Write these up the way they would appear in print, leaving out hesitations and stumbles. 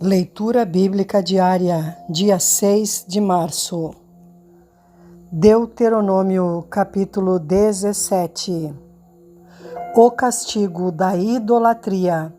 Leitura Bíblica Diária, dia 6 de março. Deuteronômio, capítulo 17. O castigo da idolatria.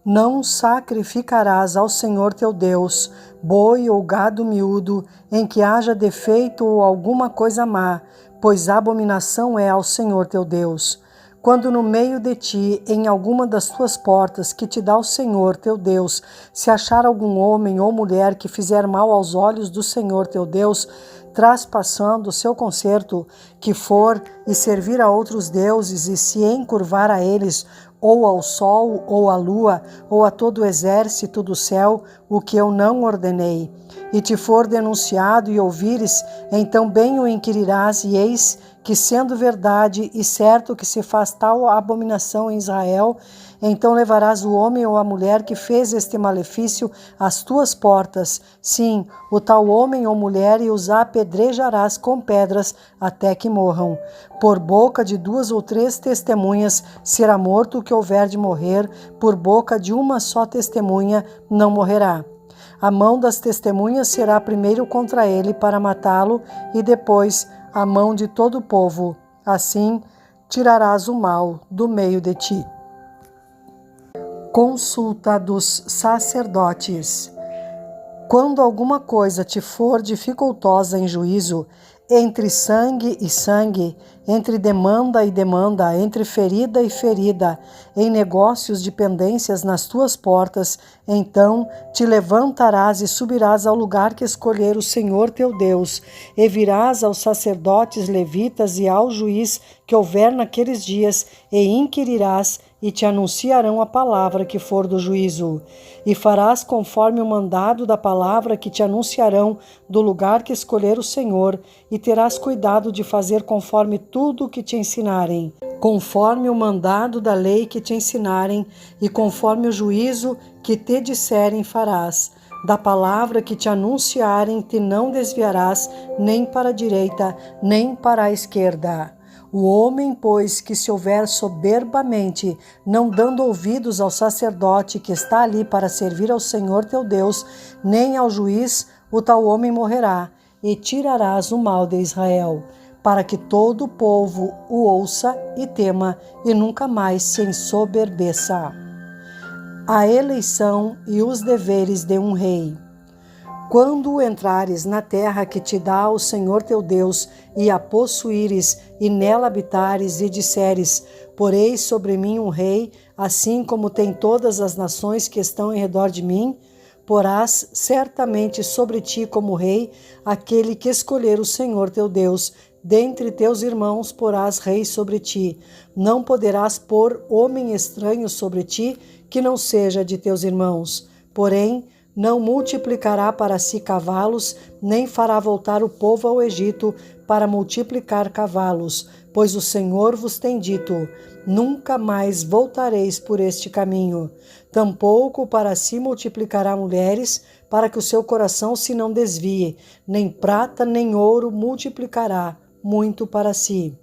Não sacrificarás ao Senhor teu Deus boi ou gado miúdo em que haja defeito ou alguma coisa má, pois abominação é ao Senhor teu Deus. Quando no meio de ti, em alguma das tuas portas que te dá o Senhor teu Deus, se achar algum homem ou mulher que fizer mal aos olhos do Senhor teu Deus, traspassando o seu concerto, que for e servir a outros deuses e se encurvar a eles, ou ao sol, ou à lua, ou a todo o exército do céu, o que eu não ordenei, e te for denunciado e ouvires, então bem o inquirirás, e eis que, sendo verdade e certo que se faz tal abominação em Israel, então levarás o homem ou a mulher que fez este malefício às tuas portas, sim, o tal homem ou mulher, e os apedrejarás com pedras até que morram. Por boca de 2 ou 3 testemunhas será morto o que houver de morrer, por boca de uma só testemunha não morrerá. A mão das testemunhas será primeiro contra ele para matá-lo, e depois a mão de todo o povo. Assim tirarás o mal do meio de ti. Consulta dos sacerdotes. Quando alguma coisa te for dificultosa em juízo, entre sangue e sangue, entre demanda e demanda, entre ferida e ferida, em negócios de pendências nas tuas portas, então te levantarás e subirás ao lugar que escolher o Senhor teu Deus, e virás aos sacerdotes levitas e ao juiz que houver naqueles dias, e inquirirás, e te anunciarão a palavra que for do juízo. E farás conforme o mandado da palavra que te anunciarão do lugar que escolher o Senhor, e terás cuidado de fazer conforme tudo o que te ensinarem, conforme o mandado da lei que te ensinarem, e conforme o juízo que te disserem farás. Da palavra que te anunciarem te não desviarás, nem para a direita, nem para a esquerda. O homem, pois, que se houver soberbamente, não dando ouvidos ao sacerdote que está ali para servir ao Senhor teu Deus, nem ao juiz, o tal homem morrerá, e tirarás o mal de Israel, para que todo o povo o ouça e tema, e nunca mais se ensoberbeça. A eleição e os deveres de um rei. Quando entrares na terra que te dá o Senhor teu Deus, e a possuíres, e nela habitares, e disseres, porei sobre mim um rei, assim como tem todas as nações que estão em redor de mim, porás certamente sobre ti como rei aquele que escolher o Senhor teu Deus. Dentre teus irmãos porás rei sobre ti. Não poderás pôr homem estranho sobre ti, que não seja de teus irmãos. Porém, não multiplicará para si cavalos, nem fará voltar o povo ao Egito para multiplicar cavalos, pois o Senhor vos tem dito, nunca mais voltareis por este caminho. Tampouco para si multiplicará mulheres, para que o seu coração se não desvie, nem prata nem ouro multiplicará muito para si.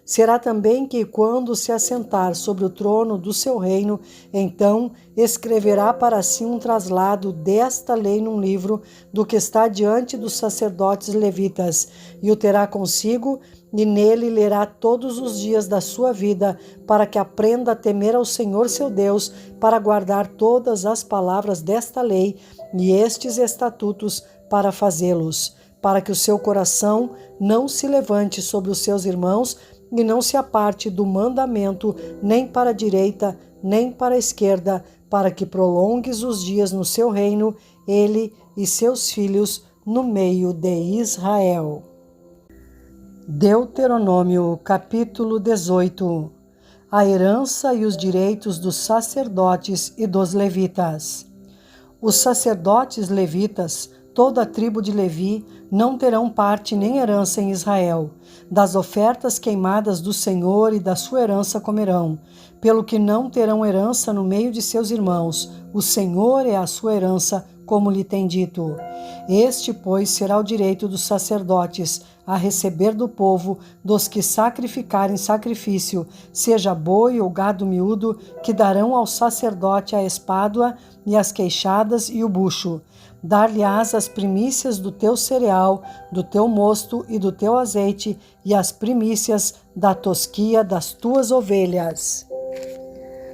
Será também que, quando se assentar sobre o trono do seu reino, então escreverá para si um traslado desta lei num livro do que está diante dos sacerdotes levitas, e o terá consigo, e nele lerá todos os dias da sua vida, para que aprenda a temer ao Senhor seu Deus, para guardar todas as palavras desta lei e estes estatutos para fazê-los, para que o seu coração não se levante sobre os seus irmãos, e não se aparte do mandamento, nem para a direita, nem para a esquerda, para que prolongues os dias no seu reino, ele e seus filhos, no meio de Israel. Deuteronômio, capítulo 18. A herança e os direitos dos sacerdotes e dos levitas. Os sacerdotes levitas, toda a tribo de Levi, não terão parte nem herança em Israel. Das ofertas queimadas do Senhor e da sua herança comerão, pelo que não terão herança no meio de seus irmãos. O Senhor é a sua herança como lhe tem dito. Este, pois, será o direito dos sacerdotes, a receber do povo, dos que sacrificarem sacrifício, seja boi ou gado miúdo, que darão ao sacerdote a espádua e as queixadas e o bucho. Dar-lhe-ás as primícias do teu cereal, do teu mosto e do teu azeite, e as primícias da tosquia das tuas ovelhas.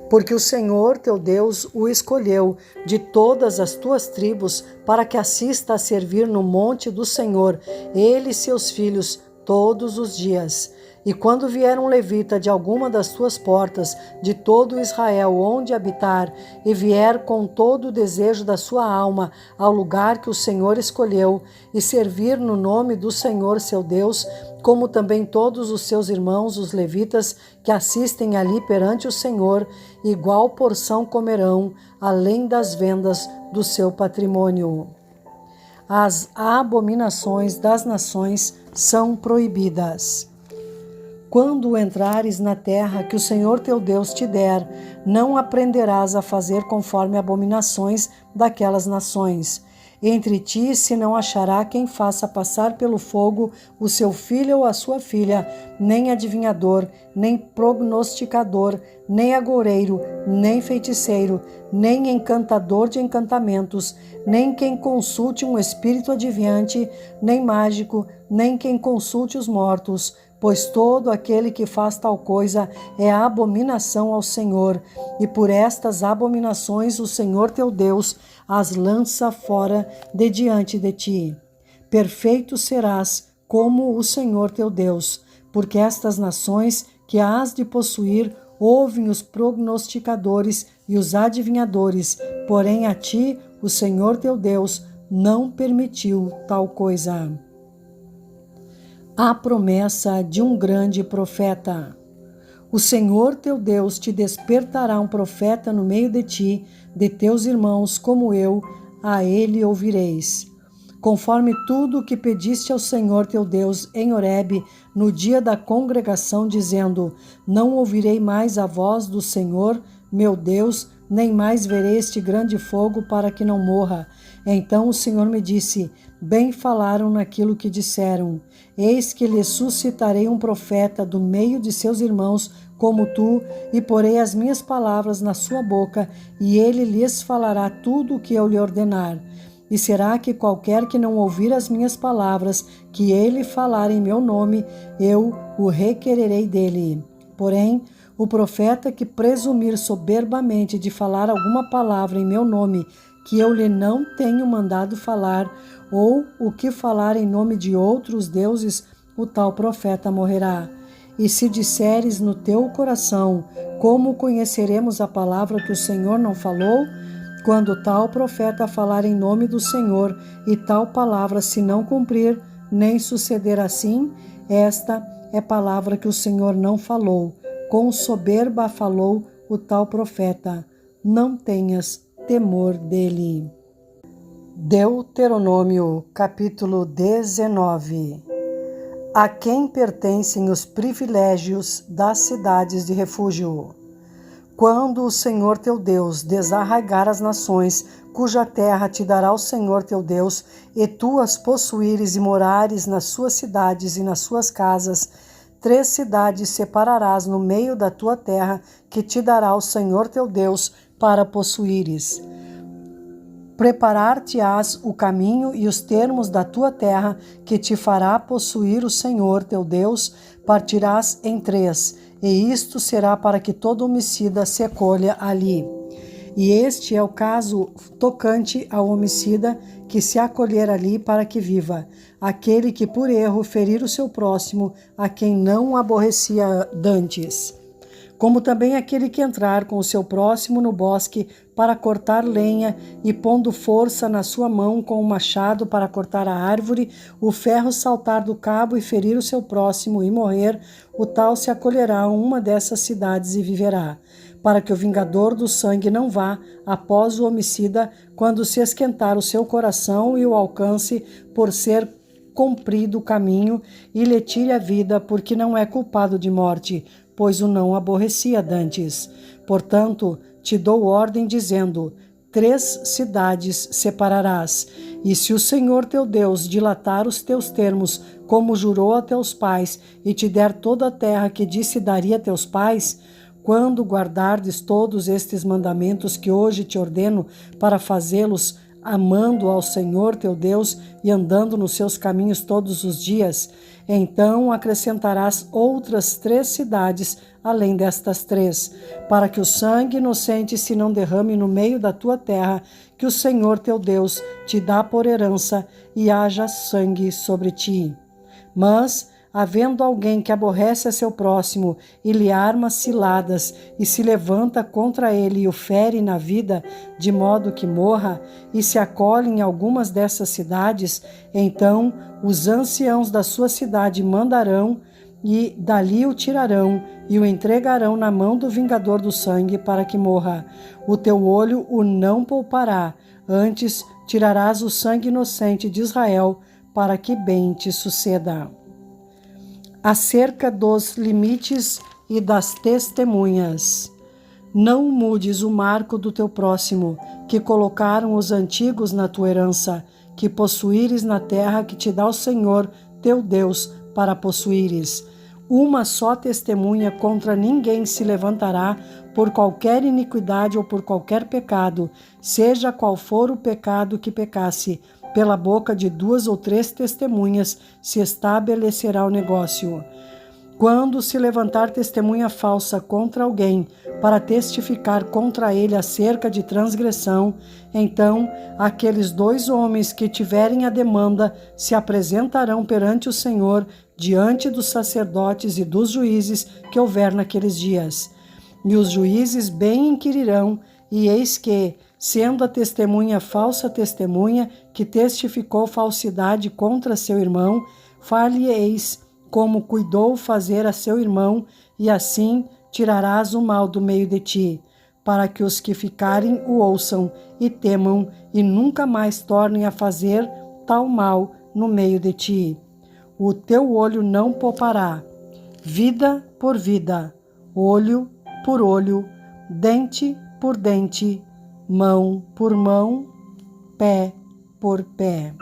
Porque o Senhor teu Deus o escolheu de todas as tuas tribos para que assista a servir no monte do Senhor, ele e seus filhos, todos os dias. E quando vier um levita de alguma das tuas portas, de todo Israel, onde habitar, e vier com todo o desejo da sua alma ao lugar que o Senhor escolheu, e servir no nome do Senhor seu Deus, como também todos os seus irmãos, os levitas, que assistem ali perante o Senhor, igual porção comerão, além das vendas do seu patrimônio. As abominações das nações são proibidas. Quando entrares na terra que o Senhor teu Deus te der, não aprenderás a fazer conforme abominações daquelas nações. Entre ti se não achará quem faça passar pelo fogo o seu filho ou a sua filha, nem adivinhador, nem prognosticador, nem agoureiro, nem feiticeiro, nem encantador de encantamentos, nem quem consulte um espírito adivinhante, nem mágico, nem quem consulte os mortos, pois todo aquele que faz tal coisa é abominação ao Senhor, e por estas abominações o Senhor teu Deus as lança fora de diante de ti. Perfeito serás como o Senhor teu Deus, porque estas nações que hás de possuir ouvem os prognosticadores e os adivinhadores, porém a ti, o Senhor teu Deus, não permitiu tal coisa. A promessa de um grande profeta. O Senhor teu Deus te despertará um profeta no meio de ti, de teus irmãos, como eu, a ele ouvireis. Conforme tudo o que pediste ao Senhor teu Deus em Horebe, no dia da congregação, dizendo: não ouvirei mais a voz do Senhor, meu Deus, nem mais verei este grande fogo para que não morra. Então o Senhor me disse: bem falaram naquilo que disseram. Eis que lhes suscitarei um profeta do meio de seus irmãos, como tu, e porei as minhas palavras na sua boca, e ele lhes falará tudo o que eu lhe ordenar. E será que qualquer que não ouvir as minhas palavras, que ele falar em meu nome, eu o requererei dele. Porém, o profeta que presumir soberbamente de falar alguma palavra em meu nome, que eu lhe não tenho mandado falar, ou o que falar em nome de outros deuses, o tal profeta morrerá. E se disseres no teu coração: como conheceremos a palavra que o Senhor não falou? Quando tal profeta falar em nome do Senhor, e tal palavra se não cumprir, nem suceder assim, esta é palavra que o Senhor não falou. Com soberba falou o tal profeta. Não tenhas temor dele. Deuteronômio, capítulo 19. A quem pertencem os privilégios das cidades de refúgio? Quando o Senhor teu Deus desarraigar as nações, cuja terra te dará o Senhor teu Deus, e tu as possuíres e morares nas suas cidades e nas suas casas, 3 cidades separarás no meio da tua terra, que te dará o Senhor teu Deus para possuíres. Preparar-te-ás o caminho e os termos da tua terra, que te fará possuir o Senhor teu Deus, partirás em 3, e isto será para que todo homicida se acolha ali. E este é o caso tocante ao homicida que se acolher ali para que viva, aquele que por erro ferir o seu próximo, a quem não aborrecia dantes. Como também aquele que entrar com o seu próximo no bosque para cortar lenha e pondo força na sua mão com o machado para cortar a árvore, o ferro saltar do cabo e ferir o seu próximo e morrer, o tal se acolherá a uma dessas cidades e viverá, para que o vingador do sangue não vá após o homicida quando se esquentar o seu coração e o alcance por ser comprido o caminho e lhe tire a vida, porque não é culpado de morte, pois o não aborrecia dantes. Portanto, te dou ordem dizendo: 3 cidades separarás. E se o Senhor teu Deus dilatar os teus termos, como jurou a teus pais, e te der toda a terra que disse daria a teus pais, quando guardardes todos estes mandamentos que hoje te ordeno para fazê-los, amando ao Senhor teu Deus e andando nos seus caminhos todos os dias, então acrescentarás outras 3 cidades além destas 3, para que o sangue inocente se não derrame no meio da tua terra, que o Senhor teu Deus te dá por herança, e haja sangue sobre ti. Mas, havendo alguém que aborrece a seu próximo e lhe arma ciladas e se levanta contra ele e o fere na vida, de modo que morra, e se acolhe em algumas dessas cidades, então os anciãos da sua cidade mandarão e dali o tirarão e o entregarão na mão do vingador do sangue para que morra. O teu olho o não poupará, antes tirarás o sangue inocente de Israel para que bem te suceda. Acerca dos limites e das testemunhas. Não mudes o marco do teu próximo, que colocaram os antigos na tua herança, que possuíres na terra que te dá o Senhor, teu Deus, para possuíres. Uma só testemunha contra ninguém se levantará por qualquer iniquidade ou por qualquer pecado, seja qual for o pecado que pecasse. Pela boca de 2 ou 3 testemunhas se estabelecerá o negócio. Quando se levantar testemunha falsa contra alguém para testificar contra ele acerca de transgressão, então aqueles 2 homens que tiverem a demanda se apresentarão perante o Senhor, diante dos sacerdotes e dos juízes que houver naqueles dias. E os juízes bem inquirirão, e eis que, sendo a testemunha falsa testemunha que testificou falsidade contra seu irmão, far-lhe-eis como cuidou fazer a seu irmão, e assim tirarás o mal do meio de ti, para que os que ficarem o ouçam e temam, e nunca mais tornem a fazer tal mal no meio de ti. O teu olho não poupará, vida por vida, olho por olho, dente por dente, mão por mão, pé por pé.